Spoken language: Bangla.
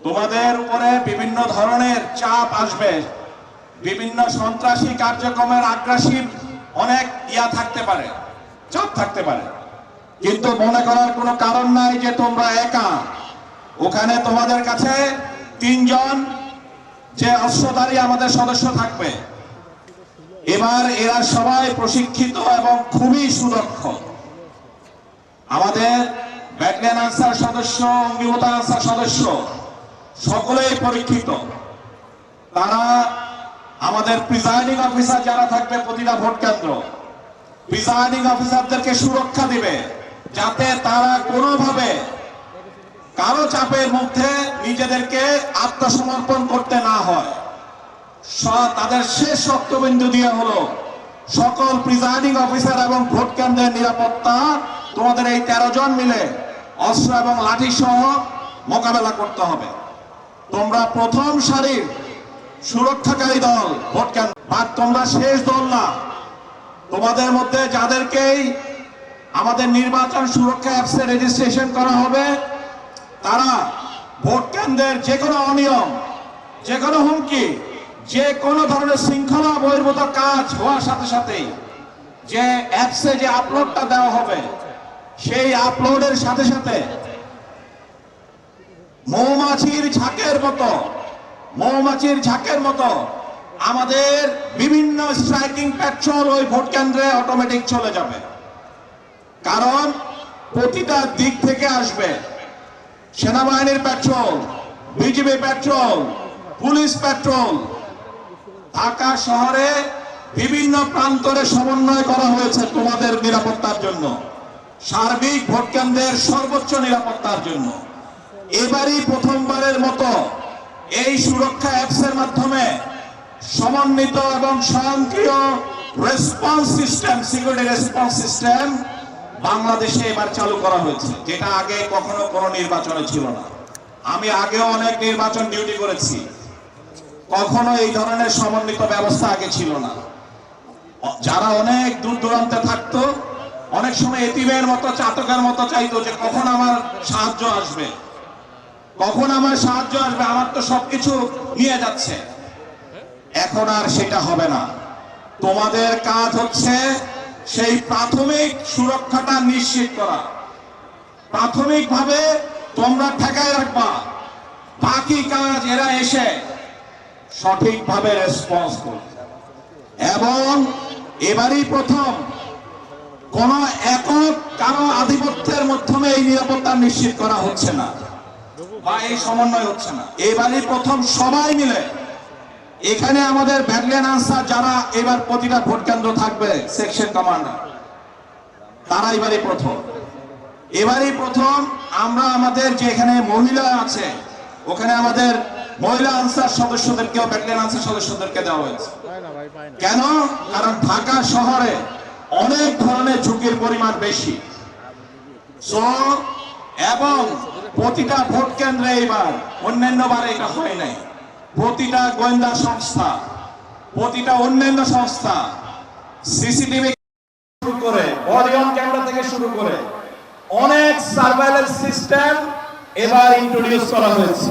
তোমাদের উপরে বিভিন্ন ধরনের চাপ আসবে, বিভিন্ন সন্ত্রাসী কার্যক্রমের আগ্রাসী অনেক থাকতে পারে, চাপ থাকতে পারে, কিন্তু মনে করার কোনো কারণ নাই যে তোমরা একা। ওখানে তোমাদের কাছে 3 জন যে অস্ত্রধারী আমাদের সদস্য থাকবে। এবার এরা সবাই প্রশিক্ষিত এবং খুবই সুদক্ষ। আমাদের ব্যাটালিয়ন আনসার সদস্য, অঙ্গীভূত আনসার সদস্য সকলেই পরীক্ষিত। তারা আমাদের প্রিজাইডিং অফিসার যারা থাকবে প্রতিটা ভোট কেন্দ্র, প্রিজাইডিং অফিসারদেরকে সুরক্ষা দিবে, যাতে তারা কোনোভাবে কারো চাপের মধ্যে নিজেদেরকে আত্মসমর্পণ করতে না হয়। তাদের শেষ রক্তবিন্দু দিয়ে হলো সকল প্রিজাইডিং অফিসার এবং ভোট কেন্দ্রের নিরাপত্তা তোমাদের এই 13 জন মিলে অস্ত্র এবং লাঠি সহ মোকাবেলা করতে হবে। তোমরা প্রথম সারির সুরক্ষাকারী দল ভোট কেন্দ্র, আর তোমরা শেষ দল না। তোমাদের মধ্যে যাদেরকেই আমাদের নির্বাচন সুরক্ষা অ্যাপসে রেজিস্ট্রেশন করা হবে, তারা ভোট কেন্দ্রের যে কোনো অনিয়ম, যে কোনো হুমকি, যে কোনো ধরনের শৃঙ্খলা বহির্ভূত কাজ হওয়ার সাথে সাথেই যে অ্যাপসে যে আপলোডটা দেওয়া হবে, সেই আপলোডের সাথে সাথে মৌমাছির ঝাঁকের মতো আমাদের বিভিন্ন স্ট্রাইকিং পেট্রোল ওই ভোট কেন্দ্রে অটোমেটিক চলে যাবে। কারণ প্রতিটা দিক থেকে আসবে সেনাবাহিনীর petrol, BGB petrol, police petrol. Dhaka শহরে বিভিন্ন প্রান্তরে সমন্বয় করা হয়েছে তোমাদের নিরাপত্তার জন্য, সার্বিক ভোট কেন্দ্রের সর্বোচ্চ নিরাপত্তার জন্য। এবারই প্রথমবারের মতো এই সুরক্ষা অ্যাপসের মাধ্যমে সমন্বিত এবং স্বয়ংক্রিয় response system, security response system বাংলাদেশে এবার চালু করা হয়েছে, যেটা আগে কখনো কোনো নির্বাচনে ছিল না। আমি আগেও অনেক নির্বাচন ডিউটি করেছি, কখনো এই ধরনের সমন্বিত ব্যবস্থা আগে ছিল না। যারা অনেক দূর দূরান্তে থাকতো, অনেক সময় এতিমের মতো, চাতকের মতো চাইতো যে কখন আমার সাহায্য আসবে, আমার তো সবকিছু নিয়ে যাচ্ছে। এখন আর সেটা হবে না। তোমাদের কাজ হচ্ছে সেই প্রাথমিক সুরক্ষাটা নিশ্চিত করা। প্রাথমিকভাবে তোমরা ঠেকায় রাখবা, বাকি কাজ এরা এসে সঠিকভাবে রেসপন্স করবে। এবং এবারই প্রথম কোন একক কারো আধিপত্যের মাধ্যমে এই নিরাপত্তা নিশ্চিত করা হচ্ছে না বা এই সমন্বয় হচ্ছে না। এবারই প্রথম সবাই মিলে, এখানে আমাদের ব্যাটালিয়ন আনসার যারা এবার প্রতিটা ভোট কেন্দ্র থাকবে, সেকশন কমান্ডার, তারা এবারই প্রথম আমরা আমাদের যে এখানে মহিলা আছে, ওখানে আমাদের মহিলা আনসার সদস্যদেরকেও ব্যাটালিয়ন আনসার সদস্যদেরকে দেওয়া হয়েছে। কেন? কারণ ঢাকা শহরে অনেক ধরনের ঝুঁকির পরিমাণ বেশি। এবং প্রতিটা ভোট কেন্দ্রে এবার, অন্যান্য বারে এটা হয় নাই, প্রতিটা গোয়েন্দা সংস্থা, প্রতিটা অন্যান্য সংস্থা সিসিটিভি শুরু করে, বডি অন ক্যামেরা থেকে শুরু করে অনেক সার্ভেইলেন্স সিস্টেম এবার ইন্ট্রোডিউস করা হয়েছে।